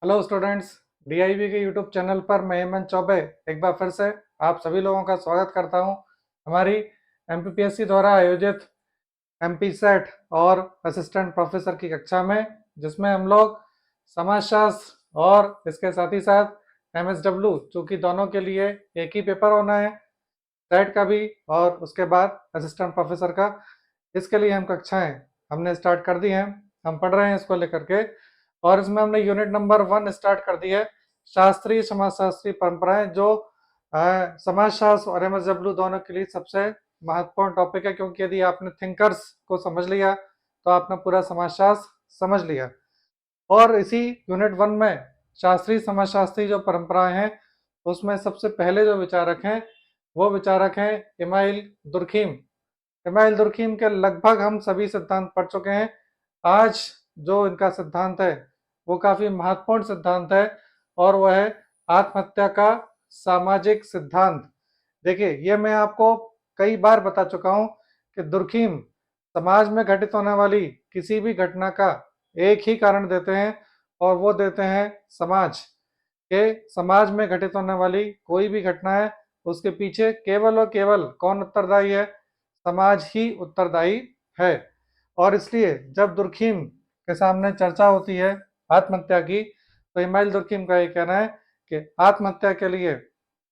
Hello students. DIB के YouTube channel पर मैं हेमंत चौबे एक बार फिर से आप सभी लोगों का स्वागत करता हूं हमारी एमपीपीएससी द्वारा आयोजित एमपी सेट और असिस्टेंट प्रोफेसर की कक्षा में, जिसमें हम लोग समाजशास्त्र और इसके साथ ही साथ एमएसडब्ल्यू, चूँकि दोनों के लिए एक ही पेपर होना है, सेट का भी और उसके बाद असिस्टेंट प्रोफेसर का, इसके लिए हम कक्षाएं हमने स्टार्ट कर दी हैं। हम पढ़ रहे हैं इसको लेकर के, और इसमें हमने यूनिट नंबर 1 स्टार्ट कर दी है, शास्त्रीय समाजशास्त्री परंपराएं, जो समाजशास्त्र और एमएसडब्ल्यू दोनों के लिए सबसे महत्वपूर्ण टॉपिक है, क्योंकि यदि आपने थिंकर्स को समझ लिया तो आपने पूरा समाजशास्त्र समझ लिया। और इसी यूनिट 1 में शास्त्रीय समाजशास्त्री जो परंपराएं हैं, उसमें सबसे पहले जो विचारक हैं वो विचारक हैं इमाइल दुर्खीम। इमाइल दुर्खीम के लगभग हम सभी सिद्धांत पढ़ चुके हैं। आज जो इनका सिद्धांत है वो काफी महत्वपूर्ण सिद्धांत है, और वह है आत्महत्या का सामाजिक सिद्धांत। देखिए, ये मैं आपको कई बार बता चुका हूं कि दुर्खीम समाज में घटित होने वाली किसी भी घटना का एक ही कारण देते हैं, और वो देते हैं समाज के। समाज में घटित होने वाली कोई भी घटना है, उसके पीछे केवल और केवल कौन उत्तरदायी है? समाज ही उत्तरदायी है। और इसलिए जब दुर्खीम के सामने चर्चा होती है आत्महत्या की, तो इमाइल दुर्खीम का ये कहना है कि आत्महत्या के लिए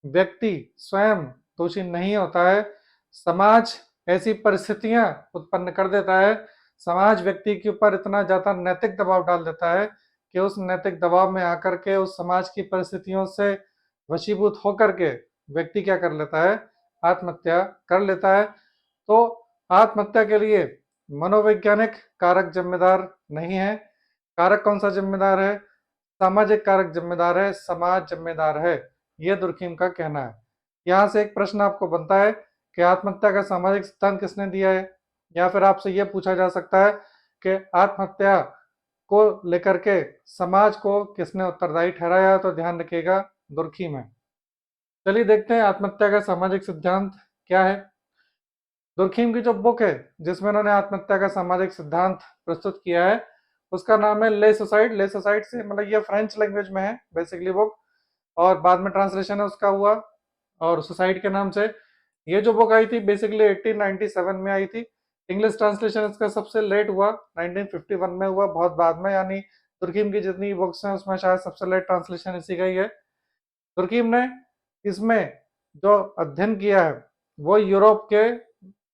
व्यक्ति स्वयं दोषी नहीं होता है, समाज ऐसी परिस्थितियां उत्पन्न कर देता है, समाज व्यक्ति के ऊपर इतना ज्यादा नैतिक दबाव डाल देता है कि उस नैतिक दबाव में आकर के उस समाज की परिस्थितियों से वशीभूत होकर के व्यक्ति क्या कर लेता है? आत्महत्या कर लेता है। तो आत्महत्या के लिए मनोवैज्ञानिक कारक जिम्मेदार नहीं है। कारक कौन सा जिम्मेदार है? सामाजिक कारक जिम्मेदार है, समाज जिम्मेदार है, यह दुर्खीम का कहना है। यहाँ से एक प्रश्न आपको बनता है कि आत्महत्या का सामाजिक सिद्धांत किसने दिया है? या फिर आपसे यह पूछा जा सकता है कि आत्महत्या को लेकर के समाज को किसने उत्तरदायी ठहराया? तो ध्यान रखिएगा, दुर्खीम है। चलिए देखते हैं आत्महत्या का सामाजिक सिद्धांत क्या है। दुर्खीम की जो बुक है जिसमें उन्होंने आत्महत्या का सामाजिक सिद्धांत प्रस्तुत किया है, उसका नाम है ले सुसाइड। ले सुसाइड से मतलब ये फ्रेंच लैंग्वेज में है बेसिकली बुक, और बाद में ट्रांसलेशन है उसका हुआ और सुसाइड के नाम से। ये जो बुक आई थी बेसिकली 1897 में आई थी। इंग्लिश ट्रांसलेशन इसका सबसे लेट हुआ, 1951 में हुआ, बहुत बाद में। यानी दुर्खीम की जितनी बुक्स हैं उसमें शायद सबसे लेट ट्रांसलेशन इसी का ही है। तुर्कीम ने इसमें जो अध्ययन किया है वो यूरोप के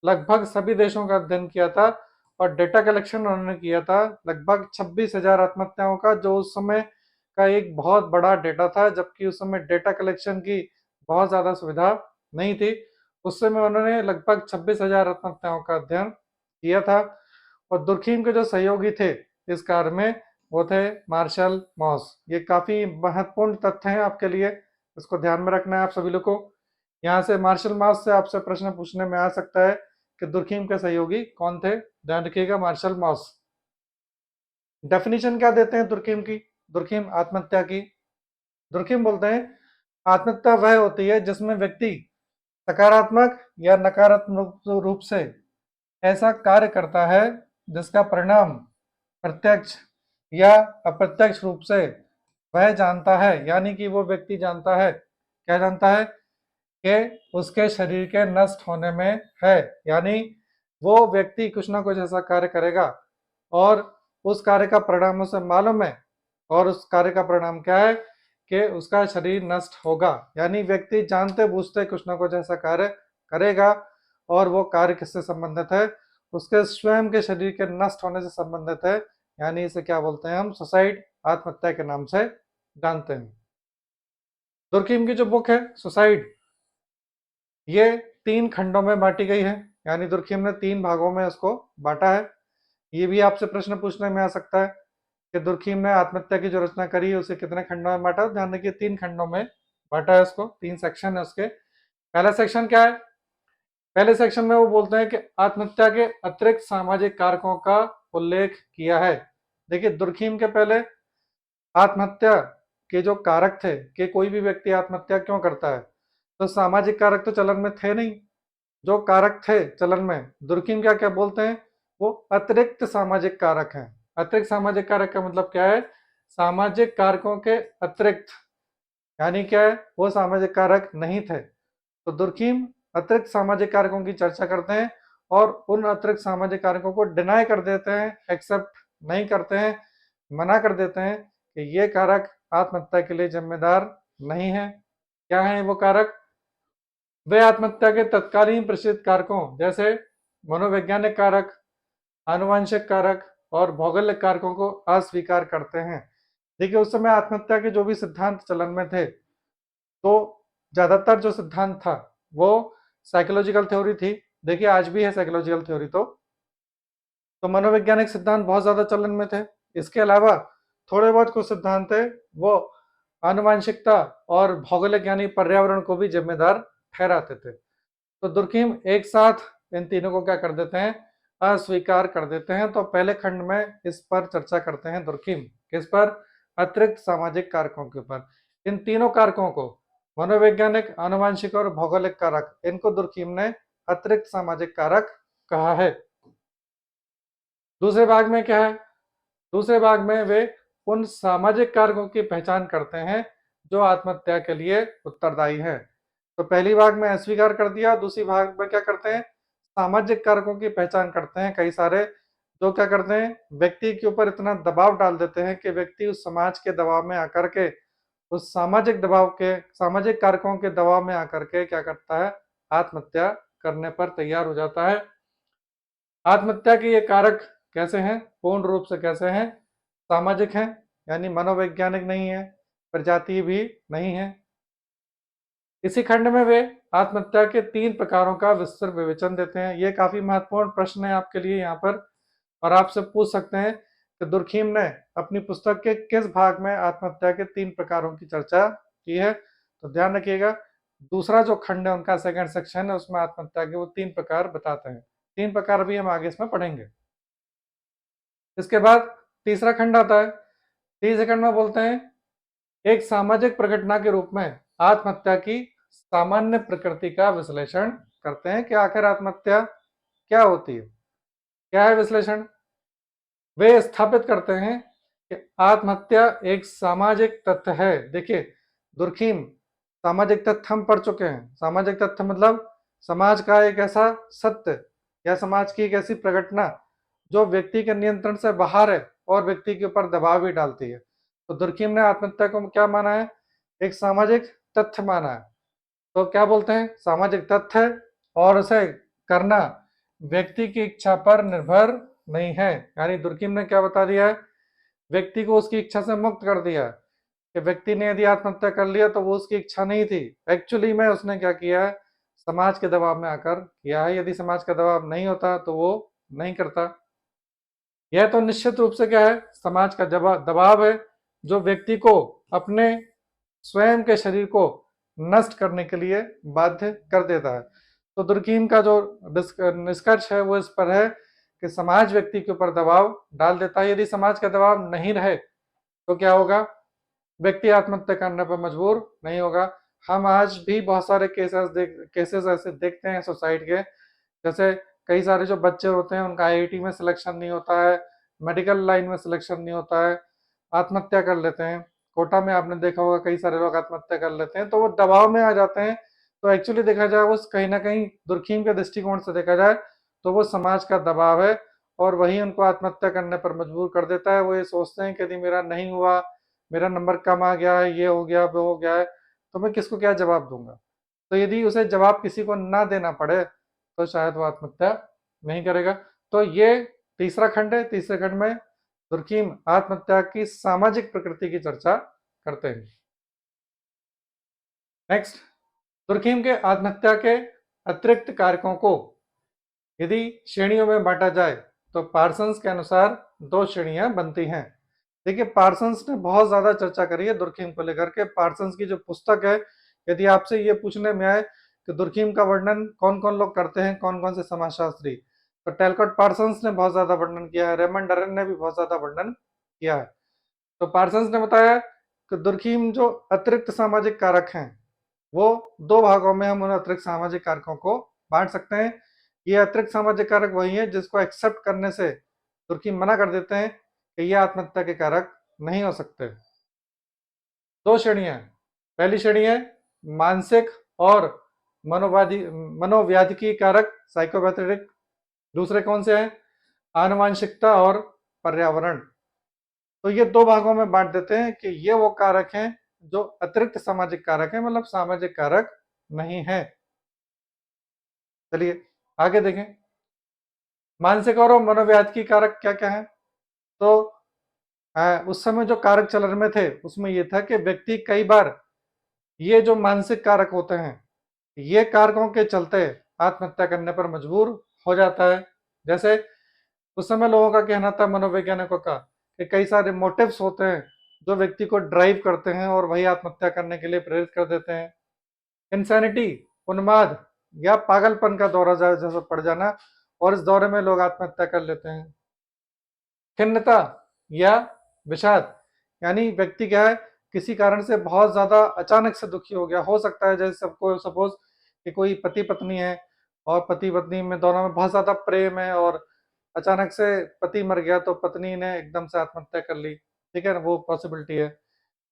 लगभग सभी देशों का अध्ययन किया था, और डेटा कलेक्शन उन्होंने किया था लगभग 26,000 आत्महत्याओं का, जो उस समय का एक बहुत बड़ा डेटा था, जबकि उस समय डेटा कलेक्शन की बहुत ज़्यादा सुविधा नहीं थी। उस समय उन्होंने लगभग 26,000 आत्महत्याओं का अध्ययन किया था। और दुर्खीम के जो सहयोगी थे इस कार्य में वो थे मार्शल मॉस। ये काफ़ी महत्वपूर्ण तथ्य हैं आपके लिए, इसको ध्यान में रखना है आप सभी लोग को। यहाँ से मार्शल मॉस से आपसे प्रश्न पूछने में आ सकता है कि दुर्खीम के सहयोगी कौन थे? ध्यान रखिएगा, मार्शल मॉस। डेफिनेशन क्या देते हैं दुर्खीम की? दुर्खीम आत्महत्या की, दुर्खीम बोलते हैं आत्महत्या वह होती है जिसमें व्यक्ति सकारात्मक या नकारात्मक रूप से ऐसा कार्य करता है जिसका परिणाम प्रत्यक्ष या अप्रत्यक्ष रूप से वह जानता है, यानी कि वो व्यक्ति जानता है, क्या जानता है? कि उसके शरीर के नष्ट होने में है। यानी वो व्यक्ति कुछ ना कुछ ऐसा कार्य करेगा और उस कार्य का परिणाम उसे मालूम है, और उस कार्य का परिणाम क्या है? कि उसका शरीर नष्ट होगा। यानी व्यक्ति जानते बूझते कुछ ना कुछ ऐसा कार्य करेगा, और वो कार्य किससे संबंधित है? उसके स्वयं के शरीर के नष्ट होने से संबंधित है। यानी इसे क्या बोलते हैं हम? सुसाइड, आत्महत्या के नाम से जानते हैं। दुर्खीम की जो बुक है सुसाइड, ये 3 खंडों में बांटी गई है, यानी दुर्खीम ने 3 भागों में इसको बांटा है। ये भी आपसे प्रश्न पूछने में आ सकता है कि दुर्खीम ने आत्महत्या की जो रचना करी है उसे कितने खंडों में बांटा? ध्यान रखिए, 3 खंडों में बांटा है इसको, 3 सेक्शन है उसके। पहला सेक्शन क्या है? पहले सेक्शन में वो बोलते हैं कि आत्महत्या के अतिरिक्त सामाजिक कारकों का उल्लेख किया है। देखिए, दुर्खीम के पहले आत्महत्या के जो कारक थे कि कोई भी व्यक्ति आत्महत्या क्यों करता है, तो सामाजिक कारक तो चलन में थे नहीं। जो कारक थे चलन में, दुर्खीम क्या क्या बोलते हैं? वो अतिरिक्त सामाजिक कारक हैं। अतिरिक्त सामाजिक कारक का मतलब क्या है? सामाजिक कारकों के अतिरिक्त, यानी क्या है, वो सामाजिक कारक नहीं थे। तो दुर्खीम अतिरिक्त सामाजिक कारकों की चर्चा करते हैं और उन अतिरिक्त सामाजिक कारकों को डिनाई कर देते हैं, एक्सेप्ट नहीं करते हैं, मना कर देते हैं कि ये कारक आत्महत्या के लिए जिम्मेदार नहीं है। क्या है वो कारक? वे आत्महत्या के तत्कालीन प्रचलित कारकों जैसे मनोवैज्ञानिक कारक, आनुवंशिक कारक और भौगोलिक कारकों को अस्वीकार करते हैं। देखिए, उस समय आत्महत्या के जो भी सिद्धांत चलन में थे, तो ज्यादातर जो सिद्धांत था वो साइकोलॉजिकल थ्योरी थी। देखिए, आज भी है साइकोलॉजिकल थ्योरी। तो मनोवैज्ञानिक सिद्धांत बहुत ज्यादा चलन में थे। इसके अलावा थोड़े बहुत कुछ सिद्धांत थे वो आनुवंशिकता और भौगोलिक यानी पर्यावरण को भी जिम्मेदार ठहराते थे। तो दुर्खीम एक साथ इन तीनों को क्या कर देते हैं? अस्वीकार कर देते हैं। तो पहले खंड में इस पर चर्चा करते हैं दुर्खीम। किस पर? अतिरिक्त सामाजिक कारकों के ऊपर। इन तीनों कारकों को, मनोवैज्ञानिक, आनुवंशिक और भौगोलिक कारक, इनको दुर्खीम ने अतिरिक्त सामाजिक कारक कहा है। दूसरे भाग में क्या है? दूसरे भाग में वे उन सामाजिक कारकों की पहचान करते हैं जो आत्महत्या के लिए उत्तरदायी है। तो पहली भाग में अस्वीकार कर दिया, दूसरी भाग में क्या करते हैं? सामाजिक कारकों की पहचान करते हैं कई सारे, जो क्या करते हैं? व्यक्ति के ऊपर इतना दबाव डाल देते हैं कि व्यक्ति उस समाज के दबाव में आकर के, उस सामाजिक दबाव के, सामाजिक कारकों के दबाव में आकर के क्या करता है? आत्महत्या करने पर तैयार हो जाता है। आत्महत्या के ये कारक कैसे हैं? पूर्ण रूप से कैसे हैं? सामाजिक हैं, यानी मनोवैज्ञानिक नहीं है, प्रजातीय भी नहीं है। इसी खंड में वे आत्महत्या के 3 प्रकारों का विस्तृत विवेचन देते हैं। ये काफी महत्वपूर्ण प्रश्न है आपके लिए यहाँ पर, और आपसे पूछ सकते हैं कि दुर्खीम ने अपनी पुस्तक के किस भाग में आत्महत्या के 3 प्रकारों की चर्चा की है। तो ध्यान रखिएगा, दूसरा जो खंड है उनका सेकंड सेक्शन है, उसमें आत्महत्या के वो 3 प्रकार बताते हैं। 3 प्रकार भी हम आगे इसमें पढ़ेंगे। इसके बाद तीसरा खंड आता है। तीसरे खंड में बोलते हैं एक सामाजिक प्रघटना के रूप में आत्महत्या की सामान्य प्रकृति का विश्लेषण करते हैं कि आखिर आत्महत्या क्या होती है। क्या है विश्लेषण? वे स्थापित करते हैं कि आत्महत्या एक सामाजिक तथ्य है। देखिए, दुर्खीम सामाजिक तथ्य हम पढ़ चुके हैं। सामाजिक तथ्य मतलब समाज का एक ऐसा सत्य या समाज की एक ऐसी प्रघटना जो व्यक्ति के नियंत्रण से बाहर है और व्यक्ति के ऊपर दबाव भी डालती है। तो दुर्खीम ने आत्महत्या को क्या माना है? एक सामाजिक तथ्य माना है। तो क्या बोलते हैं? सामाजिक तथ्य, और उसे करना व्यक्ति की इच्छा पर निर्भर नहीं है। यानी दुर्खीम ने क्या बता दिया है? व्यक्ति को उसकी इच्छा से मुक्त कर दिया कि व्यक्ति ने यदि आत्महत्या कर लिया तो वो उसकी इच्छा नहीं थी, एक्चुअली में उसने क्या किया है? समाज के दबाव में आकर किया है। यदि समाज का दबाव नहीं होता तो वो नहीं करता। यह तो निश्चित रूप से क्या है? समाज का दबाव है जो व्यक्ति को अपने स्वयं के शरीर को नष्ट करने के लिए बाध्य कर देता है। तो दुर्खीम का जो निष्कर्ष है वो इस पर है कि समाज व्यक्ति के ऊपर दबाव डाल देता है। यदि समाज का दबाव नहीं रहे तो क्या होगा? व्यक्ति आत्महत्या करने पर मजबूर नहीं होगा। हम आज भी बहुत सारे केसेस ऐसे देखते हैं सोसाइटी के, जैसे कई सारे जो बच्चे होते हैं उनका आईआईटी में सिलेक्शन नहीं होता है, मेडिकल लाइन में सिलेक्शन नहीं होता है, आत्महत्या कर लेते हैं। कोटा में आपने देखा होगा कई सारे लोग आत्महत्या कर लेते हैं, तो वो दबाव में आ जाते हैं। तो एक्चुअली देखा जाए वो कहीं ना कहीं दुर्खीम के दृष्टिकोण से देखा जाए तो वो समाज का दबाव है और वही उनको आत्महत्या करने पर मजबूर कर देता है। वो ये सोचते हैं कि यदि मेरा नहीं हुआ, मेरा नंबर कम आ गया है, ये हो गया, वो हो गया है, तो मैं किसको क्या जवाब दूंगा। तो यदि उसे जवाब किसी को ना देना पड़े तो शायद वो आत्महत्या नहीं करेगा। तो ये तीसरा खंड है। तीसरे खंड में दुर्खीम आत्महत्या की सामाजिक प्रकृति की चर्चा करते हैं। नेक्स्ट, दुर्खीम के आत्महत्या के अतिरिक्त कारकों को यदि श्रेणियों में बांटा जाए तो पार्सन्स के अनुसार 2 श्रेणियां बनती हैं। देखिए, पार्सन्स ने बहुत ज्यादा चर्चा करी है दुर्खीम को लेकर के। पार्सन्स की जो पुस्तक है, यदि आपसे ये पूछने में आए कि दुर्खीम का वर्णन कौन कौन लोग करते हैं, कौन कौन से समाजशास्त्री, तो टैलकॉट पार्सन्स ने बहुत ज्यादा वर्णन किया है, रेमंड डरेन ने भी बहुत ज्यादा वर्णन किया है। तो पार्सन्स ने बताया कि दुर्खीम जो अतिरिक्त सामाजिक कारक हैं वो 2 भागों में हम उन अतिरिक्त सामाजिक कारकों को बांट सकते हैं। ये अतिरिक्त सामाजिक कारक वही है जिसको एक्सेप्ट करने से तुर्की मना कर देते हैं कि ये आत्महत्या के कारक नहीं हो सकते। दो श्रेणियां, पहली श्रेणी है मानसिक और मनोवादी मनोव्याधिकी कारक साइकोपैथेटिक। दूसरे कौन से हैं? आनुवंशिकता और पर्यावरण। तो ये दो भागों में बांट देते हैं कि ये वो कारक हैं जो अतिरिक्त सामाजिक कारक हैं, मतलब सामाजिक कारक नहीं है। चलिए आगे देखें, मानसिक और मनोव्याधिकी कारक क्या क्या है। तो उस समय जो कारक चलन में थे उसमें यह था कि व्यक्ति कई बार ये जो मानसिक कारक होते हैं, ये कारकों के चलते आत्महत्या करने पर मजबूर हो जाता है। जैसे उस समय लोगों का कहना था, मनोवैज्ञानिकों का, कि कई सारे मोटिव्स होते हैं जो व्यक्ति को ड्राइव करते हैं और वही आत्महत्या करने के लिए प्रेरित कर देते हैं। इंसैनिटी, उन्माद या पागलपन का दौरा जैसा पड़ जाना, और इस दौरे में लोग आत्महत्या कर लेते हैं। खिन्नता या विषाद, यानी व्यक्ति क्या है, किसी कारण से बहुत ज्यादा अचानक से दुखी हो गया। हो सकता है जैसे सबको सपोज कि कोई पति पत्नी है और पति पत्नी में दोनों में बहुत ज्यादा प्रेम है और अचानक से पति मर गया तो पत्नी ने एकदम से आत्महत्या कर ली। ठीक है ना, वो पॉसिबिलिटी है।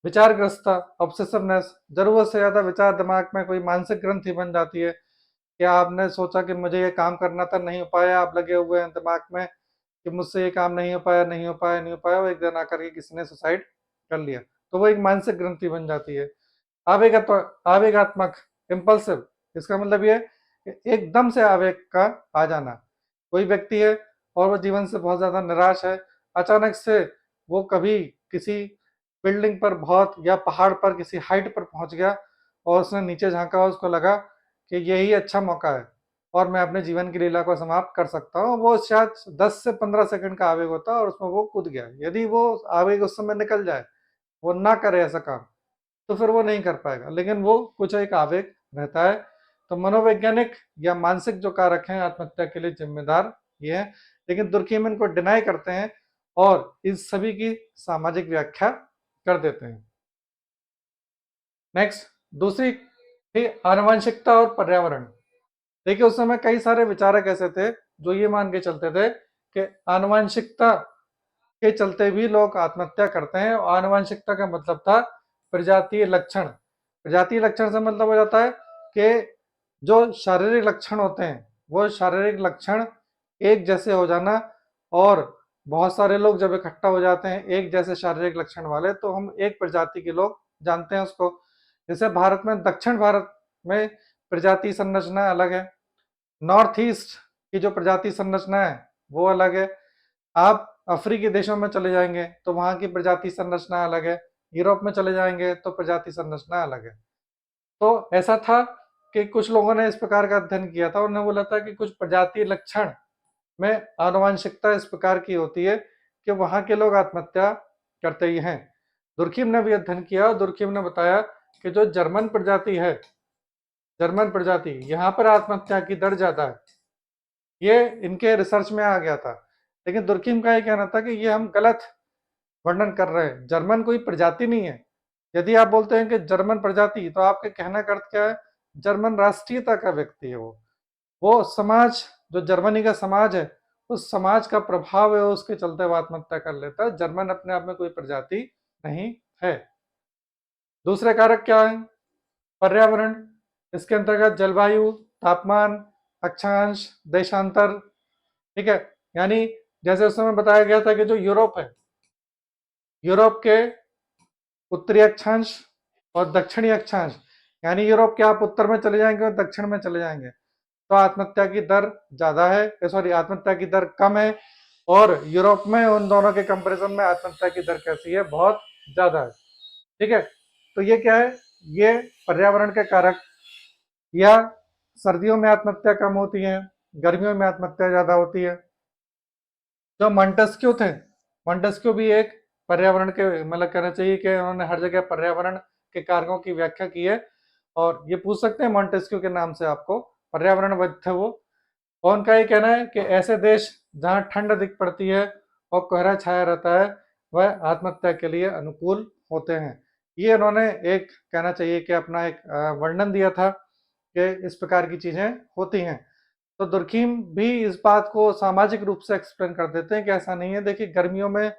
विचारग्रस्तता, ऑब्सेसिवनेस, जरूरत से ज्यादा विचार, दिमाग में कोई मानसिक ग्रंथि बन जाती है। क्या आपने सोचा कि मुझे ये काम करना था, नहीं हो पाया, आप लगे हुए हैं दिमाग में कि मुझसे ये काम नहीं हो पाया, नहीं हो पाया, नहीं हो पाया, वो एक दिन आकर के किसी ने सुसाइड कर लिया, तो वो एक मानसिक ग्रंथि बन जाती है। आवेगात्मक, इम्पल्सिव, इसका मतलब ये एकदम से आवेग का आ जाना। कोई व्यक्ति है और वो जीवन से बहुत ज्यादा निराश है, अचानक से वो कभी किसी बिल्डिंग पर बहुत या पहाड़ पर किसी हाइट पर पहुंच गया और उसने नीचे झांका, उसको लगा कि यही अच्छा मौका है और मैं अपने जीवन की लीला को समाप्त कर सकता हूँ। वो शायद 10 से 15 सेकंड का आवेग होता है और उसमें वो कूद गया। यदि वो आवेग उस समय निकल जाए, वो ना करे ऐसा काम, तो फिर वो नहीं कर पाएगा, लेकिन वो कुछ एक आवेग रहता है। तो मनोवैज्ञानिक या मानसिक जो कारक हैं आत्महत्या के लिए जिम्मेदार ये है, लेकिन दुर्खिम इनको डिनाई करते हैं और इस सभी की सामाजिक व्याख्या कर देते हैं। नेक्स्ट, दूसरी थी आनुवंशिकता और पर्यावरण। देखिए उस समय कई सारे विचारक ऐसे थे जो ये मान के चलते थे कि आनुवंशिकता के चलते भी लोग आत्महत्या करते हैं। और आनुवंशिकता का मतलब था प्रजातीय लक्षण। प्रजातीय लक्षण से मतलब हो जाता है कि जो शारीरिक लक्षण होते हैं वो शारीरिक लक्षण एक जैसे हो जाना, और बहुत सारे लोग जब इकट्ठा हो जाते हैं एक जैसे शारीरिक लक्षण वाले, तो हम एक प्रजाति के लोग जानते हैं उसको। जैसे भारत में, दक्षिण भारत में प्रजाति संरचना अलग है, नॉर्थ ईस्ट की जो प्रजाति संरचना है वो अलग है। आप अफ्रीकी देशों में चले जाएंगे तो वहां की प्रजाति संरचना अलग है, यूरोप में चले जाएंगे तो प्रजाति संरचना अलग है। तो ऐसा था कि कुछ लोगों ने इस प्रकार का अध्ययन किया था, उन्होंने बोला था कि कुछ प्रजातीय लक्षण में आनुवंशिकता इस प्रकार की होती है कि वहां के लोग आत्महत्या करते ही हैं। दुर्खिम ने भी अध्ययन किया और दुर्खिम ने बताया कि जो जर्मन प्रजाति है, जर्मन प्रजाति, यहाँ पर आत्महत्या की दर ज्यादा है। ये इनके रिसर्च में आ गया था, लेकिन दुर्खिम का ये कहना था कि ये हम गलत वर्णन कर रहे हैं, जर्मन कोई प्रजाति नहीं है। यदि आप बोलते हैं कि जर्मन प्रजाति, तो आपके कहने का अर्थ क्या है? जर्मन राष्ट्रीयता का व्यक्ति है वो समाज, जो जर्मनी का समाज है, उस समाज का प्रभाव है, उसके चलते वो आत्महत्या कर लेता है। जर्मन अपने आप में कोई प्रजाति नहीं है। दूसरे कारक क्या है? पर्यावरण। इसके अंतर्गत जलवायु, तापमान, अक्षांश, देशांतर। ठीक है, यानी जैसे उस समय बताया गया था कि जो यूरोप है, यूरोप के उत्तरी अक्षांश और दक्षिणी अक्षांश, यानी यूरोप के आप उत्तर में चले जाएंगे और दक्षिण में चले जाएंगे तो आत्महत्या की दर ज्यादा है, सॉरी आत्महत्या की दर कम है। और यूरोप में उन दोनों के कंपैरिजन में आत्महत्या की दर कैसी है? बहुत ज्यादा है। ठीक है, तो ये क्या है? ये पर्यावरण के कारक। या सर्दियों में आत्महत्या कम होती है, गर्मियों में आत्महत्या ज्यादा होती है। जो मॉन्टेस्क्यू थे, मॉन्टेस्क्यू भी एक पर्यावरण के, मतलब कहना चाहिए कि उन्होंने हर जगह पर्यावरण के कारकों की व्याख्या की है। और ये पूछ सकते हैं मॉन्टेस्क्यू के नाम से आपको, पर्यावरणविद थे वो। और उनका ये कहना है कि ऐसे देश जहाँ ठंड अधिक पड़ती है और कोहरा छाया रहता है वह आत्महत्या के लिए अनुकूल होते हैं। ये उन्होंने एक, कहना चाहिए कि अपना एक वर्णन दिया था कि इस प्रकार की चीजें होती हैं। तो दुर्खिम भी इस बात को सामाजिक रूप से एक्सप्लेन कर देते हैं कि ऐसा नहीं है। देखिए गर्मियों में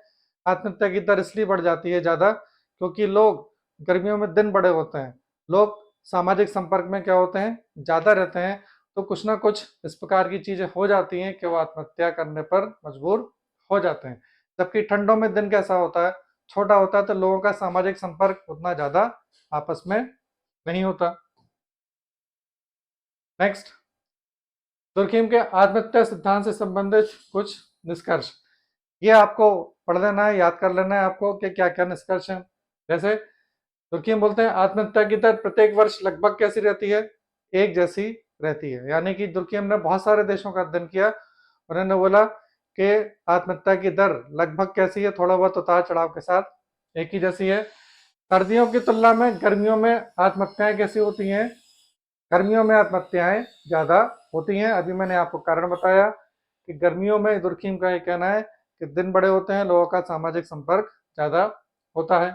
आत्महत्या की दर इसलिए बढ़ जाती है ज़्यादा क्योंकि लोग गर्मियों में दिन बड़े होते हैं, लोग सामाजिक संपर्क में क्या होते हैं, ज़्यादा रहते हैं, तो कुछ ना कुछ इस प्रकार की चीज़ें हो जाती हैं कि वो आत्महत्या करने पर मजबूर हो जाते हैं। जबकि ठंडों में दिन कैसा होता है, छोटा होता है, तो लोगों का सामाजिक संपर्क उतना ज़्यादा आपस में नहीं होता। नेक्स्ट, दुर्खीम के आत्महत्या सिद्धांत से संबंधित कुछ निष्कर्ष। ये आपको पढ़ लेना है, याद कर लेना है आपको कि क्या क्या निष्कर्ष हैं। जैसे दुर्खीम बोलते हैं आत्महत्या की दर प्रत्येक वर्ष लगभग कैसी रहती है, एक जैसी रहती है। यानी कि दुर्खीम ने बहुत सारे देशों का अध्ययन किया, उन्होंने बोला कि आत्महत्या की दर लगभग कैसी है, थोड़ा बहुत उतार चढ़ाव के साथ एक ही जैसी है। सर्दियों की तुलना में गर्मियों में आत्महत्याएं कैसी होती हैं, गर्मियों में आत्महत्याएं ज़्यादा होती हैं। अभी मैंने आपको कारण बताया कि गर्मियों में दुर्खीम का ये कहना है कि दिन बड़े होते हैं, लोगों का सामाजिक संपर्क ज़्यादा होता है।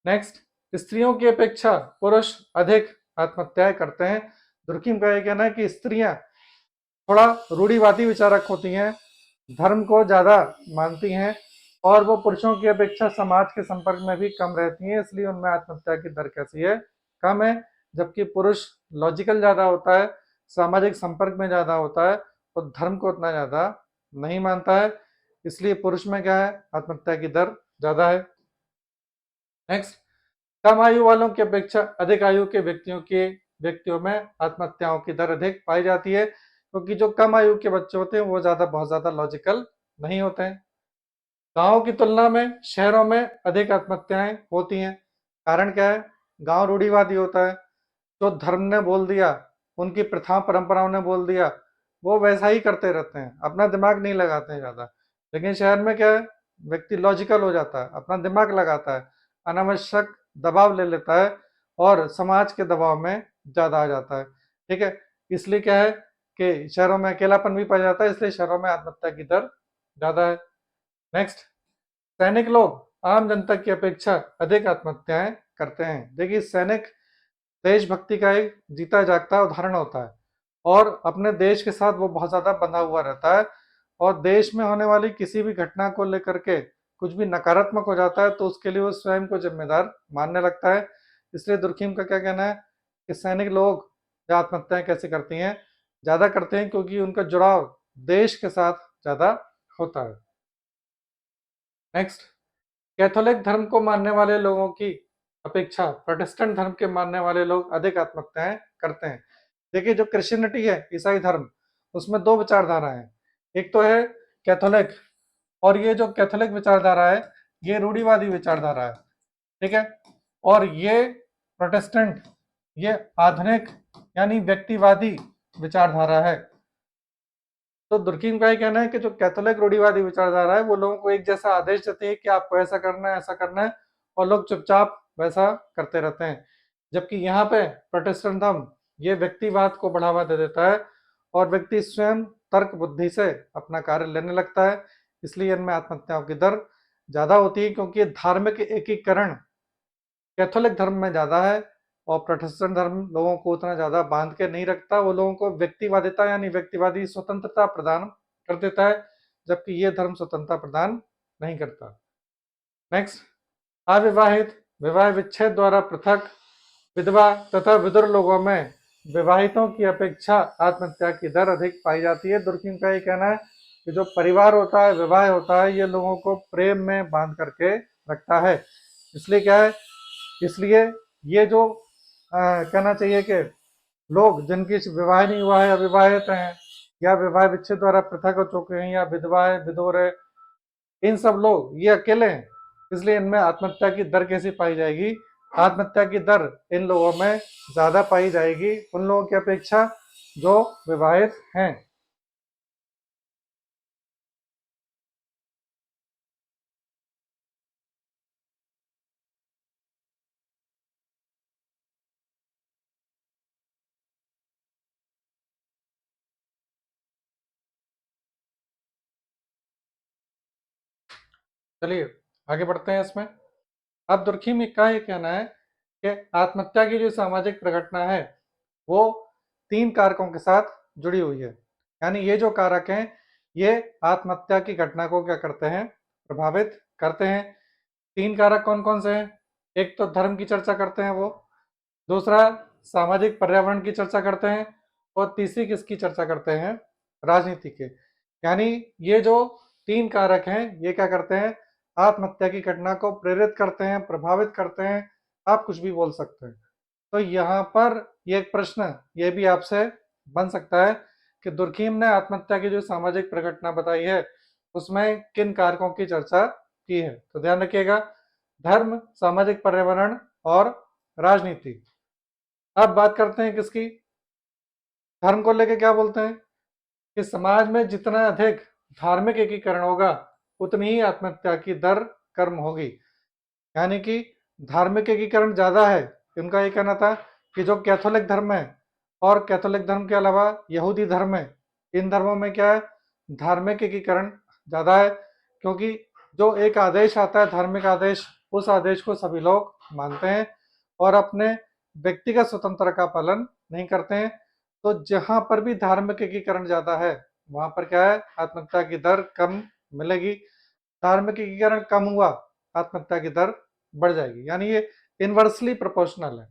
नेक्स्ट, स्त्रियों की अपेक्षा पुरुष अधिक आत्महत्याएं करते हैं। दुर्खीम का ये कहना है कि स्त्रियां थोड़ा रूढ़िवादी विचारक होती हैं, धर्म को ज़्यादा मानती हैं और वो पुरुषों की अपेक्षा समाज के संपर्क में भी कम रहती हैं, इसलिए उनमें आत्महत्या की दर कैसी है, कम है। जबकि पुरुष लॉजिकल ज़्यादा होता है, सामाजिक संपर्क में ज़्यादा होता है, तो धर्म को उतना ज़्यादा नहीं मानता है, इसलिए पुरुष में क्या है, आत्महत्या की दर ज़्यादा है। नेक्स्ट, कम आयु वालों की अपेक्षा अधिक आयु के व्यक्तियों में आत्महत्याओं की दर अधिक पाई जाती है, क्योंकि जो कम आयु के बच्चे होते हैं वो बहुत ज़्यादा लॉजिकल नहीं होते हैं। गाँव की तुलना में शहरों में अधिक आत्महत्याएं होती हैं। कारण क्या है, गाँव रूढ़िवादी होता है, जो धर्म ने बोल दिया, उनकी प्रथा परंपराओं ने बोल दिया, वो वैसा ही करते रहते हैं, अपना दिमाग नहीं लगाते हैं ज़्यादा। लेकिन शहर में क्या है, व्यक्ति लॉजिकल हो जाता है, अपना दिमाग लगाता है, अनावश्यक दबाव ले लेता है और समाज के दबाव में ज़्यादा आ जाता है। ठीक है, इसलिए क्या है कि शहरों में अकेलापन भी पाया जाता है, इसलिए शहरों में आत्महत्या की दर ज़्यादा है। नेक्स्ट, सैनिक लोग आम जनता की अपेक्षा अधिक आत्महत्याएं करते हैं। देखिए, सैनिक देशभक्ति का एक जीता जागता उदाहरण होता है और अपने देश के साथ वो बहुत ज़्यादा बंधा हुआ रहता है, और देश में होने वाली किसी भी घटना को लेकर के कुछ भी नकारात्मक हो जाता है तो उसके लिए वो स्वयं को जिम्मेदार मानने लगता है। इसलिए दुर्खीम का क्या कहना है कि सैनिक लोग जो आत्महत्याएं कैसे करती हैं, ज़्यादा करते हैं क्योंकि उनका जुड़ाव देश के साथ ज़्यादा होता है। नेक्स्ट, कैथोलिक धर्म को मानने वाले लोगों की अपेक्षा प्रोटेस्टेंट धर्म के मानने वाले लोग अधिक आत्महत्याएं करते हैं। देखिए, जो क्रिश्चियनिटी है, ईसाई धर्म, उसमें दो विचारधारा है। एक तो है कैथोलिक, और ये जो कैथोलिक विचारधारा है ये रूढ़िवादी विचारधारा है। ठीक है, और ये प्रोटेस्टेंट ये आधुनिक यानी व्यक्तिवादी विचारधारा है। तो दुर्खीम का ये कहना है कि जो कैथोलिक रूढ़िवादी विचारधारा है वो लोगों को एक जैसा आदेश देती है कि आपको ऐसा करना है, ऐसा करना है, और लोग चुपचाप वैसा करते रहते हैं। जबकि यहाँ पे प्रोटेस्टेंट धर्म ये व्यक्तिवाद को बढ़ावा दे देता है और व्यक्ति स्वयं तर्क बुद्धि से अपना कार्य लेने लगता है, इसलिए इनमें आत्महत्याओं की दर ज़्यादा होती है, क्योंकि धार्मिक एकीकरण कैथोलिक धर्म में ज़्यादा है और प्रोटेस्टेंट धर्म लोगों को उतना ज़्यादा बांध के नहीं रखता, वो लोगों को व्यक्तिवादिता यानी व्यक्तिवादी स्वतंत्रता प्रदान कर देता है, जबकि ये धर्म स्वतंत्रता प्रदान नहीं करता। नेक्स्ट, अविवाहित विवाह विच्छेद द्वारा पृथक विधवा तथा विधुर लोगों में विवाहितों की अपेक्षा आत्महत्या की दर अधिक पाई जाती है। दुर्खीम का ये कहना है कि जो परिवार होता है, विवाह होता है, ये लोगों को प्रेम में बांध करके रखता है। इसलिए क्या है, इसलिए ये जो कहना चाहिए कि लोग जिनकी विवाह नहीं हुआ है, अविवाहित हैं, या विवाह विच्छेद द्वारा पृथक हो चुके हैं, या विधवा है, विधुर है, इन सब लोग ये अकेले हैं, इसलिए इनमें आत्महत्या की दर कैसी पाई जाएगी, आत्महत्या की दर इन लोगों में ज़्यादा पाई जाएगी उन लोगों की अपेक्षा जो विवाहित हैं। चलिए आगे बढ़ते हैं इसमें। अब दुर्खीम का ये कहना है कि आत्महत्या की जो सामाजिक प्रघटना है वो तीन कारकों के साथ जुड़ी हुई है। यानी ये जो कारक हैं ये आत्महत्या की घटना को क्या करते हैं, प्रभावित करते हैं। 3 कारक कौन कौन से हैं? एक तो धर्म की चर्चा करते हैं वो, दूसरा सामाजिक पर्यावरण की चर्चा करते हैं, और तीसरी किसकी चर्चा करते हैं? राजनीति के। यानी ये जो 3 कारक हैं ये क्या करते हैं? आत्महत्या की घटना को प्रेरित करते हैं, प्रभावित करते हैं, आप कुछ भी बोल सकते हैं। तो यहाँ पर ये एक प्रश्न ये भी आपसे बन सकता है कि दुर्खीम ने आत्महत्या की जो सामाजिक प्रघटना बताई है उसमें किन कारकों की चर्चा की है? तो ध्यान रखिएगा, धर्म, सामाजिक पर्यावरण और राजनीति। अब बात करते हैं किसकी? धर्म को लेके क्या बोलते हैं कि समाज में जितना अधिक धार्मिक एकीकरण होगा उतनी ही आत्महत्या की दर कम होगी। यानी कि धार्मिक एकीकरण ज्यादा है, उनका ये कहना था कि जो कैथोलिक धर्म है और कैथोलिक धर्म के अलावा यहूदी धर्म है, इन धर्मों में क्या है? धार्मिक एकीकरण ज्यादा है, क्योंकि जो एक आदेश आता है धार्मिक आदेश, उस आदेश को सभी लोग मानते हैं और अपने व्यक्तिगत स्वतंत्रता का पालन नहीं करते हैं। तो जहां पर भी धार्मिक एकीकरण ज्यादा है वहां पर क्या है? आत्महत्या की दर कम मिलेगी। धार्मिक एकीकरण कम हुआ, आत्महत्या की दर बढ़ जाएगी। यानी ये इनवर्सली प्रोपोर्शनल है।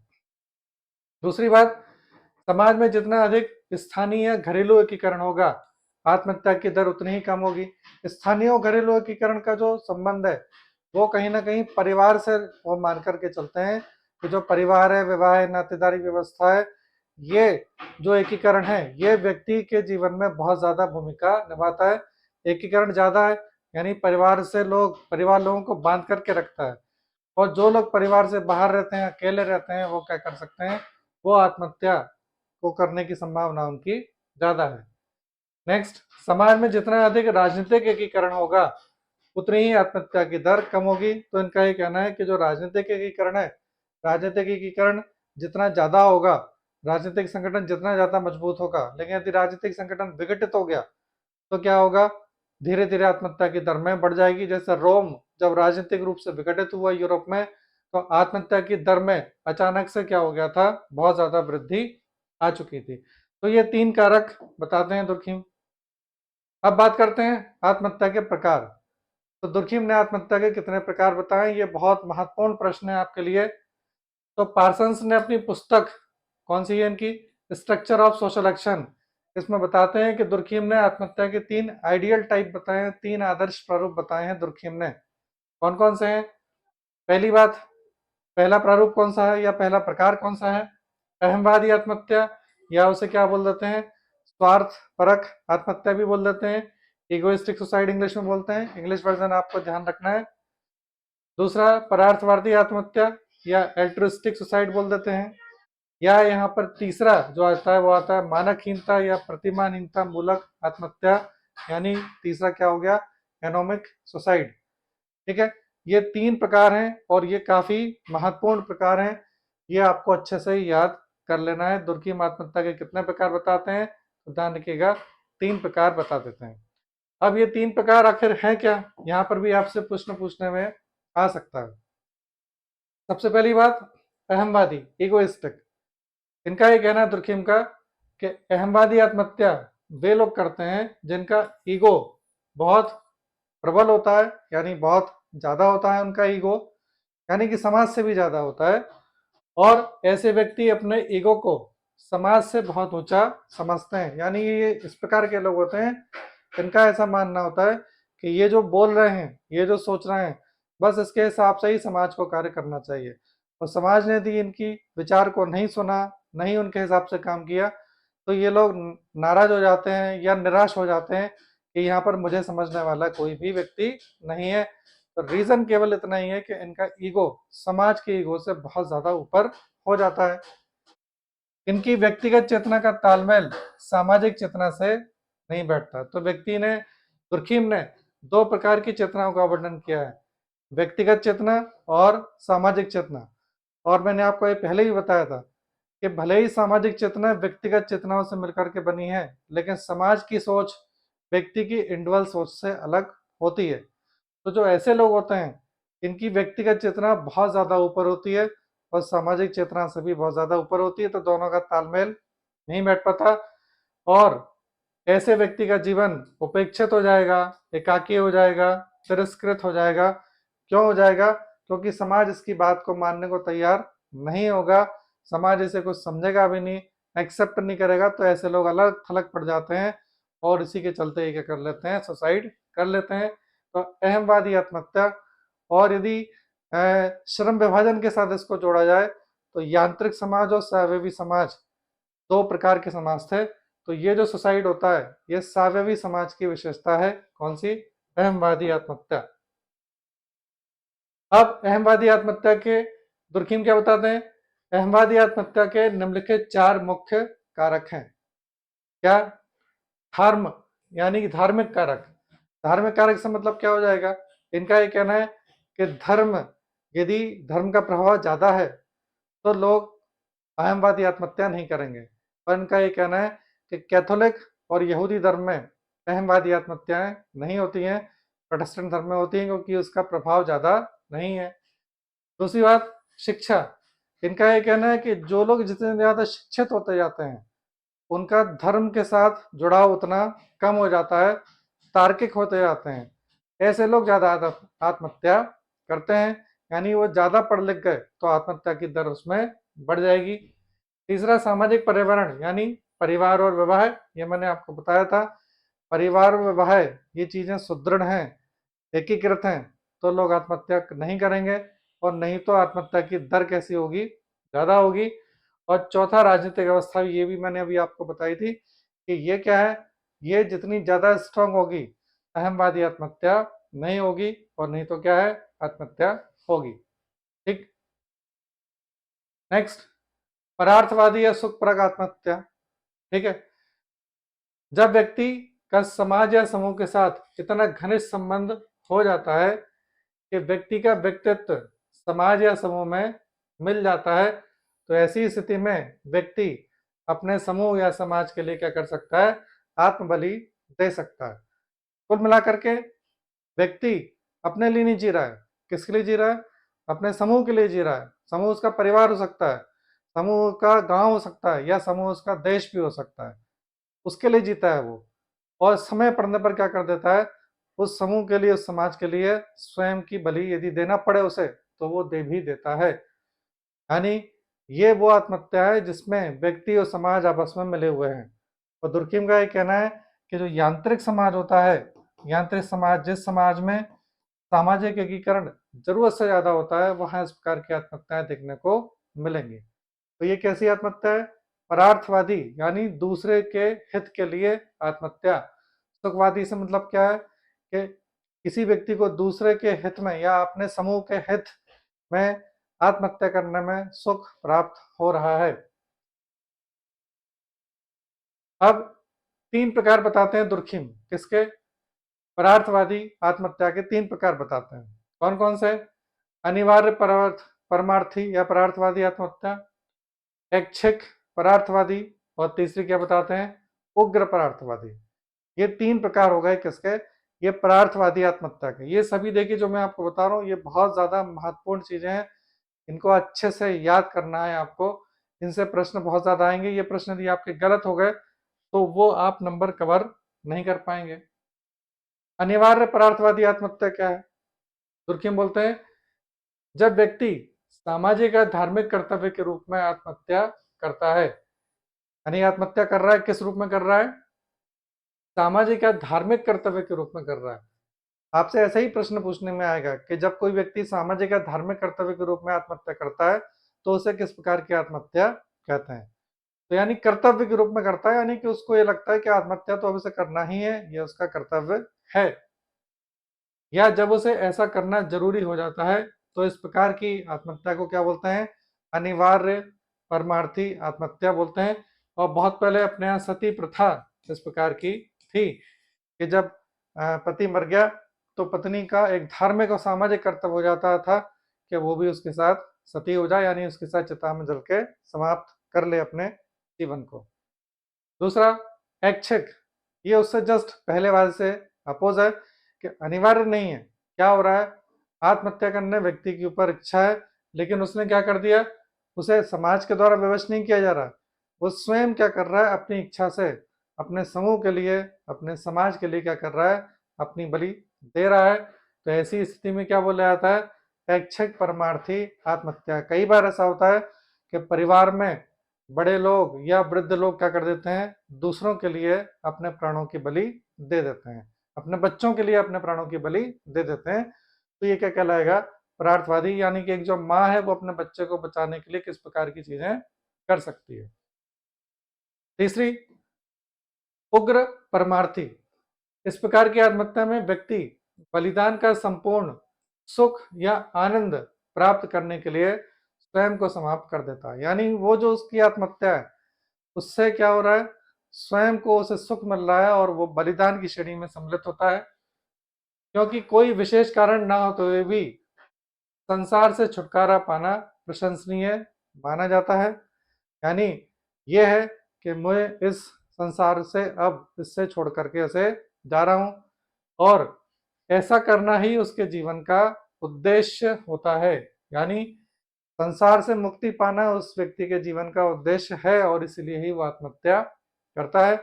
दूसरी बात, समाज में जितना अधिक स्थानीय घरेलू एकीकरण होगा आत्महत्या की दर उतनी ही कम होगी। स्थानीय और घरेलू एकीकरण का जो संबंध है वो कहीं ना कहीं परिवार से वो मान करके चलते हैं कि जो परिवार है, विवाह है, नातेदारी व्यवस्था है, ये जो एकीकरण है ये व्यक्ति के जीवन में बहुत ज्यादा भूमिका निभाता है। एकीकरण ज्यादा है यानी परिवार लोगों को बांध करके रखता है, और जो लोग परिवार से बाहर रहते हैं, अकेले रहते हैं, वो क्या कर सकते हैं? वो आत्महत्या को करने की संभावना उनकी ज्यादा है। नेक्स्ट, समाज में जितना अधिक राजनीतिक एकीकरण होगा उतनी ही आत्महत्या की दर कम होगी। तो इनका ये कहना है कि जो राजनीतिक एकीकरण है, राजनीतिक एकीकरण जितना ज्यादा होगा, राजनीतिक संगठन जितना ज्यादा मजबूत होगा, लेकिन यदि राजनीतिक संगठन विघटित हो गया तो क्या होगा? धीरे धीरे आत्महत्या की दर में बढ़ जाएगी। जैसे रोम जब राजनीतिक रूप से विघटित हुआ यूरोप में, तो आत्महत्या की दर में अचानक से क्या हो गया था? बहुत ज्यादा वृद्धि आ चुकी थी। तो ये 3 कारक बताते हैं दुर्खीम। अब बात करते हैं आत्महत्या के प्रकार। तो दुर्खीम ने आत्महत्या के कितने प्रकार बताए? ये बहुत महत्वपूर्ण प्रश्न है आपके लिए। तो पार्सन्स ने अपनी पुस्तक, कौन सी है इनकी? स्ट्रक्चर ऑफ सोशल एक्शन, इसमें बताते हैं कि दुर्खीम ने आत्महत्या के 3 आइडियल टाइप बताए हैं, 3 आदर्श प्रारूप बताए हैं दुर्खीम ने। कौन कौन से हैं? पहली बात, पहला प्रारूप कौन सा है या पहला प्रकार कौन सा है? अहमवादी आत्महत्या, या उसे क्या बोल देते हैं? स्वार्थ परक आत्महत्या भी बोल देते हैं। इगोइस्टिक सुसाइड इंग्लिश में बोलते हैं, इंग्लिश वर्जन आपको ध्यान रखना है। दूसरा, परार्थवादी आत्महत्या या एल्ट्रुइस्टिक सुसाइड बोल देते हैं। या यहाँ पर तीसरा जो आता है वो आता है मानकहीनता या प्रतिमानहीनता मूलक आत्महत्या, यानी तीसरा क्या हो गया? Anomic suicide. ठीक है, ये 3 प्रकार हैं और ये काफी महत्वपूर्ण प्रकार हैं। ये आपको अच्छे से याद कर लेना है। दुर्खीम आत्महत्या के कितने प्रकार बताते हैं? तो ध्यान रखिएगा, 3 प्रकार बता देते हैं। अब ये 3 प्रकार आखिर हैं क्या? यहाँ पर भी आपसे प्रश्न पूछने में आ सकता है। सबसे पहली बात, अहमवादी इगोइस्टिक। इनका ये कहना है दुर्खीम का कि अहमवादी आत्महत्या वे लोग करते हैं जिनका ईगो बहुत प्रबल होता है, यानी बहुत ज्यादा होता है उनका ईगो, यानी कि समाज से भी ज्यादा होता है। और ऐसे व्यक्ति अपने ईगो को समाज से बहुत ऊंचा समझते हैं, यानी ये इस प्रकार के लोग होते हैं। इनका ऐसा मानना होता है कि ये जो बोल रहे हैं, ये जो सोच रहे हैं, बस इसके हिसाब से ही समाज को कार्य करना चाहिए। और समाज ने यदि इनकी विचार को नहीं सुना, नहीं उनके हिसाब से काम किया, तो ये लोग नाराज हो जाते हैं या निराश हो जाते हैं कि यहाँ पर मुझे समझने वाला कोई भी व्यक्ति नहीं है। तो रीजन केवल इतना ही है कि इनका ईगो समाज के ईगो से बहुत ज्यादा ऊपर हो जाता है। इनकी व्यक्तिगत चेतना का तालमेल सामाजिक चेतना से नहीं बैठता। तो व्यक्ति ने, दुर्खीम ने 2 प्रकार की चेतनाओं का वर्णन किया है, व्यक्तिगत चेतना और सामाजिक चेतना। और मैंने आपको ये पहले ही बताया था कि भले ही सामाजिक चेतना व्यक्तिगत चेतनाओं से मिलकर के बनी है, लेकिन समाज की सोच व्यक्ति की इंडिविजुअल सोच से अलग होती है। तो जो ऐसे लोग होते हैं इनकी व्यक्तिगत चेतना बहुत ज्यादा ऊपर होती है और सामाजिक चेतना से भी बहुत ज्यादा ऊपर होती है, तो दोनों का तालमेल नहीं बैठ पाता और ऐसे व्यक्ति का जीवन उपेक्षित हो जाएगा, एकाकी हो जाएगा, तिरस्कृत हो जाएगा, क्यों हो जाएगा? क्योंकि समाज इसकी बात को मानने को तैयार नहीं होगा, समाज इसे कुछ समझेगा भी नहीं, एक्सेप्ट नहीं करेगा, तो ऐसे लोग अलग थलग पड़ जाते हैं और इसी के चलते ये क्या कर लेते हैं, सुसाइड कर लेते हैं। तो अहमवादी आत्महत्या। और यदि श्रम विभाजन के साथ इसको जोड़ा जाए तो यांत्रिक समाज और स्वावयवी समाज दो प्रकार के समाज थे। तो ये जो सुसाइड होता है ये स्वावयवी समाज की विशेषता है। कौन सी? अहमवादी आत्महत्या। अब अहमवादी आत्महत्या के दुर्खिम क्या बताते हैं? अहमवादी आत्महत्या के निम्नलिखित 4 मुख्य कारक हैं। क्या? धर्म, यानी कि धार्मिक कारक। धार्मिक कारक से मतलब क्या हो जाएगा? इनका ये कहना है कि धर्म, यदि धर्म का प्रभाव ज्यादा है तो लोग अहमवादी आत्महत्या नहीं करेंगे। पर इनका ये कहना है कि कैथोलिक और यहूदी धर्म में अहमवादी आत्महत्याएं नहीं होती हैं, प्रोटेस्टेंट धर्म में होती हैं क्योंकि उसका प्रभाव ज्यादा नहीं है। दूसरी बात, शिक्षा। इनका ये कहना है कि जो लोग जितने ज्यादा शिक्षित होते जाते हैं उनका धर्म के साथ जुड़ाव उतना कम हो जाता है, तार्किक होते जाते हैं। ऐसे लोग ज्यादा आत्महत्या करते हैं, यानी वो ज्यादा पढ़ लिख गए तो आत्महत्या की दर उसमें बढ़ जाएगी। तीसरा, सामाजिक पर्यावरण, यानी परिवार और विवाह। ये मैंने आपको बताया था, परिवार और विवाह ये चीजें सुदृढ़ हैं, एकीकृत हैं, तो लोग आत्महत्या नहीं करेंगे, और नहीं तो आत्महत्या की दर कैसी होगी? ज्यादा होगी। और चौथा, राजनीतिक व्यवस्था। ये भी मैंने अभी आपको बताई थी कि ये क्या है, ये जितनी ज्यादा स्ट्रांग होगी अहमवादी आत्महत्या नहीं होगी, और नहीं तो क्या है, आत्महत्या होगी। ठीक। नेक्स्ट, परार्थवादी या सुखपरक आत्महत्या। ठीक है। जब व्यक्ति का समाज या समूह के साथ इतना घनिष्ठ संबंध हो जाता है कि व्यक्ति का व्यक्तित्व समाज या समूह में मिल जाता है, तो ऐसी स्थिति में व्यक्ति अपने समूह या समाज के लिए क्या कर सकता है? आत्मबलि दे सकता है। कुल मिलाकर के व्यक्ति अपने लिए नहीं जी रहा है, किसके लिए जी रहा है? अपने समूह के लिए जी रहा है। समूह उसका परिवार हो सकता है, समूह का गांव हो सकता है, या समूह उसका देश भी हो सकता है, उसके लिए जीता है वो। और समय पड़ने पर क्या कर देता है? उस समूह के लिए, उस समाज के लिए स्वयं की बलि यदि देना पड़े उसे, तो वो दे भी देता है। यानी ये वो आत्महत्या है जिसमें व्यक्ति और समाज आपस में मिले हुए हैं। और दुर्खिम का ये कहना है कि जो यांत्रिक समाज होता है, यांत्रिक समाज, जिस समाज में सामाजिक एकीकरण जरूरत से ज्यादा होता है, वहां इस प्रकार की आत्महत्याएं देखने को मिलेंगी। तो ये कैसी आत्महत्या है? परार्थवादी, यानी दूसरे के हित के लिए आत्महत्या। सुखवादी से मतलब क्या है कि किसी व्यक्ति को दूसरे के हित में या अपने समूह के हित में आत्महत्या करने में सुख प्राप्त हो रहा है। अब 3 प्रकार बताते हैं दुर्खिम, किसके? परार्थवादी आत्महत्या के 3 प्रकार बताते हैं। कौन कौन से? अनिवार्य परमार्थी या परार्थवादी आत्महत्या, ऐच्छिक परार्थवादी, और तीसरी क्या बताते हैं? उग्र परार्थवादी। ये 3 प्रकार हो गए किसके? ये परार्थवादी आत्महत्या के। ये सभी देखिए जो मैं आपको बता रहा हूँ ये बहुत ज्यादा महत्वपूर्ण चीजें हैं, इनको अच्छे से याद करना है आपको। इनसे प्रश्न बहुत ज्यादा आएंगे। ये प्रश्न यदि आपके गलत हो गए तो वो आप नंबर कवर नहीं कर पाएंगे। अनिवार्य परार्थवादी आत्महत्या क्या है? दुर्खिम बोलते हैं जब व्यक्ति सामाजिक या धार्मिक कर्तव्य के रूप में आत्महत्या करता है। यानी आत्महत्या कर रहा है, किस रूप में कर रहा है? सामाजिक या धार्मिक कर्तव्य के रूप में कर रहा है। आपसे ऐसा ही प्रश्न पूछने में आएगा कि जब कोई व्यक्ति सामाजिक या धार्मिक कर्तव्य के रूप में आत्महत्या करता है तो उसे किस प्रकार की आत्महत्या कहते हैं? तो यानी कर्तव्य के रूप में करता है, यानी कि उसको ये लगता है कि आत्महत्या तो अब उसे करना ही है, ये उसका कर्तव्य है, या जब उसे ऐसा करना जरूरी हो जाता है, तो इस प्रकार की आत्महत्या को क्या बोलते हैं? अनिवार्य परमार्थी आत्महत्या बोलते हैं। और बहुत पहले अपने यहाँ सती प्रथा इस प्रकार की थी कि जब पति मर गया तो पत्नी का एक धार्मिक और सामाजिक कर्तव्य हो जाता था कि वो भी उसके साथ सती हो जाए, यानी उसके साथ चिता में जल के समाप्त कर ले अपने जीवन को। दूसरा, ऐच्छिक। ये उससे जस्ट पहले वाले से अपोज है कि अनिवार्य नहीं है। क्या हो रहा है? आत्महत्या करने व्यक्ति के ऊपर इच्छा है, लेकिन उसने क्या कर दिया? उसे समाज के द्वारा विवश नहीं किया जा रहा, वो स्वयं क्या कर रहा है? अपनी इच्छा से अपने समूह के लिए, अपने समाज के लिए क्या कर रहा है? अपनी बलि दे रहा है। तो ऐसी स्थिति में क्या बोला जाता है? ऐच्छिक परमार्थी आत्महत्या। कई बार ऐसा होता है कि परिवार में बड़े लोग या वृद्ध लोग क्या कर देते हैं? दूसरों के लिए अपने प्राणों की बलि दे देते हैं, अपने बच्चों के लिए अपने प्राणों की बलि दे देते हैं। तो ये क्या कहलाएगा? परार्थवादी। यानी कि एक जो माँ है वो अपने बच्चे को बचाने के लिए किस प्रकार की चीजें कर सकती है। तीसरी, उग्र परमार्थी। इस प्रकार की आत्महत्या में व्यक्ति बलिदान का संपूर्ण सुख या आनंद प्राप्त करने के लिए स्वयं को समाप्त कर देता है। यानी वो जो उसकी आत्महत्या है उससे क्या हो रहा है? स्वयं को उसे सुख मिल रहा है और वो बलिदान की श्रेणी में सम्मिलित होता है, क्योंकि कोई विशेष कारण ना होते हुए भी संसार से छुटकारा पाना प्रशंसनीय माना जाता है। यानी यह है कि मैं इस संसार से अब इससे छोड़ करके उसे जा रहा हूं, और ऐसा करना ही उसके जीवन का उद्देश्य होता है। यानी संसार से मुक्ति पाना उस व्यक्ति के जीवन का उद्देश्य है और इसलिए ही वो आत्महत्या करता है।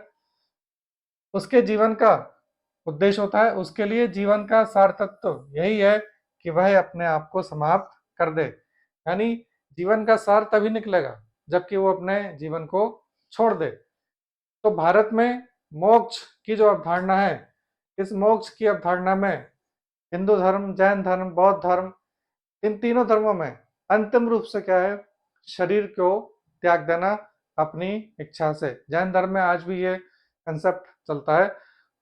उसके जीवन का उद्देश्य होता है, उसके लिए जीवन का सार्थकत्व यही है कि वह अपने आप को समाप्त कर दे। यानी जीवन का सार तभी निकलेगा जबकि वो अपने जीवन को छोड़ दे। तो भारत में मोक्ष की जो अवधारणा है, इस मोक्ष की अवधारणा में हिंदू धर्म, जैन धर्म, बौद्ध धर्म, इन तीनों धर्मों में अंतिम रूप से क्या है? शरीर को त्याग देना अपनी इच्छा से। जैन धर्म में आज भी ये कंसेप्ट चलता है।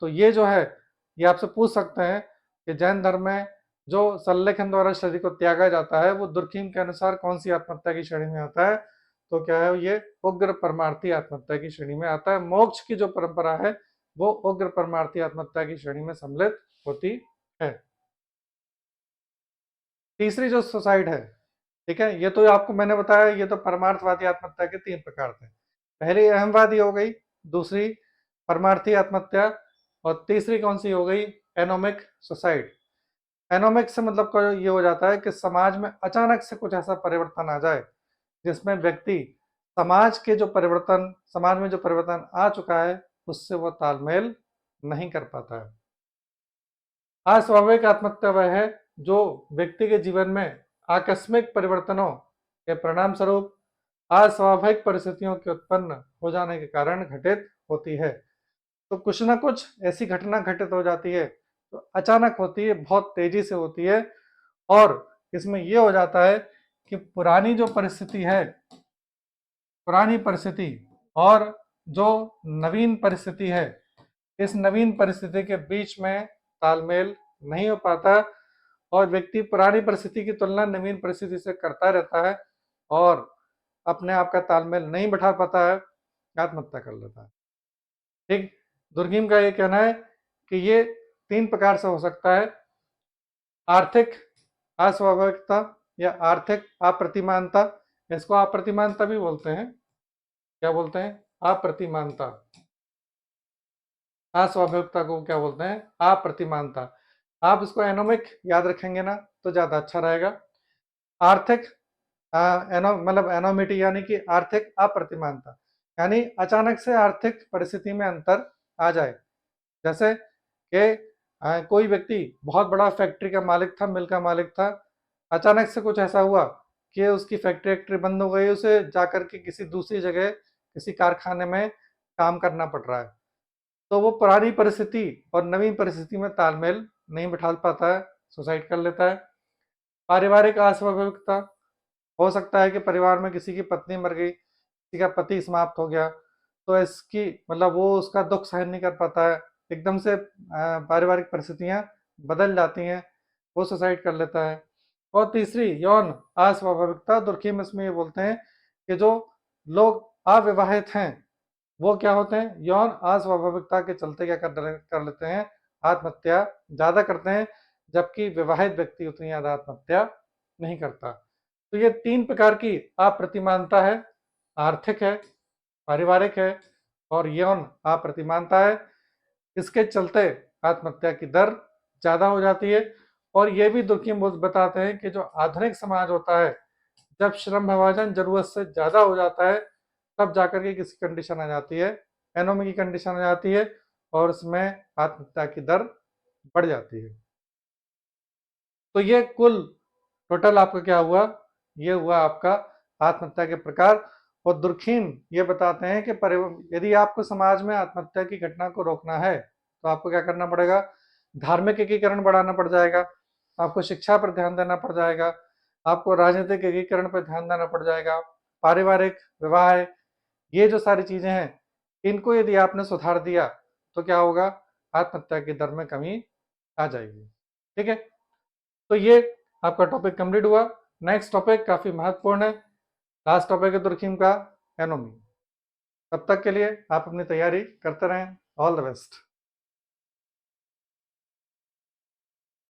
तो ये जो है, ये आपसे पूछ सकते हैं कि जैन धर्म में जो सल्लेखन द्वारा शरीर को त्यागा जाता है वो दुर्खीम के अनुसार कौन सी आत्महत्या की श्रेणी में आता है? तो क्या है? ये उग्र परमार्थी आत्महत्या की श्रेणी में आता है। मोक्ष की जो परंपरा है वो उग्र परमार्थी आत्महत्या की श्रेणी में सम्मिलित होती है। तीसरी जो सुसाइड है, ठीक है, ये तो आपको मैंने बताया, ये तो परमार्थवादी आत्महत्या के 3 प्रकार थे। पहली अहमवादी हो गई, दूसरी परमार्थी आत्महत्या, और तीसरी कौन सी हो गई? Anomic suicide. एनोमिक से मतलब ये हो जाता है कि समाज में अचानक से कुछ ऐसा परिवर्तन आ जाए जिसमें व्यक्ति समाज में जो परिवर्तन आ चुका है उससे वो तालमेल नहीं कर पाता है। अस्वाभाविक आत्महत्या वह है जो व्यक्ति के जीवन में आकस्मिक परिवर्तनों के परिणाम स्वरूप अस्वाभाविक परिस्थितियों के उत्पन्न हो जाने के कारण घटित होती है। तो कुछ ना कुछ ऐसी घटना घटित हो जाती है, तो अचानक होती है, बहुत तेजी से होती है, और इसमें यह हो जाता है कि पुरानी जो परिस्थिति है, पुरानी परिस्थिति और जो नवीन परिस्थिति है, इस नवीन परिस्थिति के बीच में तालमेल नहीं हो पाता, और व्यक्ति पुरानी परिस्थिति की तुलना नवीन परिस्थिति से करता रहता है और अपने आप का तालमेल नहीं बैठा पाता है, आत्महत्या कर लेता है। ठीक, दुर्गीम का ये कहना है कि ये 3 प्रकार से हो सकता है। आर्थिक अस्वाभाविकता या आर्थिक अप्रतिमानता, इसको अप्रतिमानता भी बोलते हैं। क्या बोलते हैं? अप्रतिमानता। अस्वाभाविकता को क्या बोलते हैं? अप्रतिमानता। आप इसको एनोमिक याद रखेंगे ना तो ज्यादा अच्छा रहेगा। आर्थिक मतलब एनोमिटी यानी कि आर्थिक अप्रतिमानता, यानी अचानक से आर्थिक परिस्थिति में अंतर आ जाए। जैसे कि कोई व्यक्ति बहुत बड़ा फैक्ट्री का मालिक था, मिल का मालिक था, अचानक से कुछ ऐसा हुआ कि उसकी फैक्ट्री बंद हो गई, उसे जाकर के किसी दूसरी जगह किसी कारखाने में काम करना पड़ रहा है। तो वो पुरानी परिस्थिति और नवीन परिस्थिति में तालमेल नहीं बिठा पाता है, सुसाइड कर लेता है। पारिवारिक अस्वाभाविकता, हो सकता है कि परिवार में किसी की पत्नी मर गई, किसी का पति समाप्त हो गया, तो इसकी मतलब वो उसका दुख सहन नहीं कर पाता है, एकदम से पारिवारिक परिस्थितियां बदल जाती हैं, वो सुसाइड कर लेता है। और तीसरी यौन अस्वाभाविकता, दुर्खीम इसमें ये बोलते हैं कि जो लोग अविवाहित हैं वो क्या होते हैं? यौन अस्वाभाविकता के चलते क्या कर लेते हैं? आत्महत्या ज्यादा करते हैं, जबकि विवाहित व्यक्ति उतनी ज्यादा आत्महत्या नहीं करता। तो ये 3 प्रकार की अप्रतिमानता है, आर्थिक है, पारिवारिक है और यौन अप्रतिमानता है। इसके चलते आत्महत्या की दर ज्यादा हो जाती है। और ये भी दुर्खीम बताते हैं कि जो आधुनिक समाज होता है, जब श्रम विभाजन जरूरत से ज्यादा हो जाता है तब जाकर के किसी कंडीशन आ जाती है, एनोमी की कंडीशन आ जाती है, और उसमें आत्महत्या की दर बढ़ जाती है। तो ये कुल टोटल आपका क्या हुआ, ये हुआ आपका आत्महत्या के प्रकार। और दुर्खीन ये बताते हैं कि यदि आपको समाज में आत्महत्या की घटना को रोकना है तो आपको क्या करना पड़ेगा, धार्मिक एकीकरण बढ़ाना पड़ जाएगा, आपको शिक्षा पर ध्यान देना पड़ जाएगा, आपको राजनीतिक एकीकरण पर ध्यान देना पड़ जाएगा, पारिवारिक विवाह, ये जो सारी चीजें हैं इनको यदि आपने सुधार दिया तो क्या होगा, आत्महत्या की दर में कमी आ जाएगी। ठीक है, तो ये आपका टॉपिक कंप्लीट हुआ। नेक्स्ट टॉपिक काफी महत्वपूर्ण है, लास्ट टॉपिक है दुर्खीम का एनोमी। तब तक के लिए आप अपनी तैयारी करते रहें। All the best.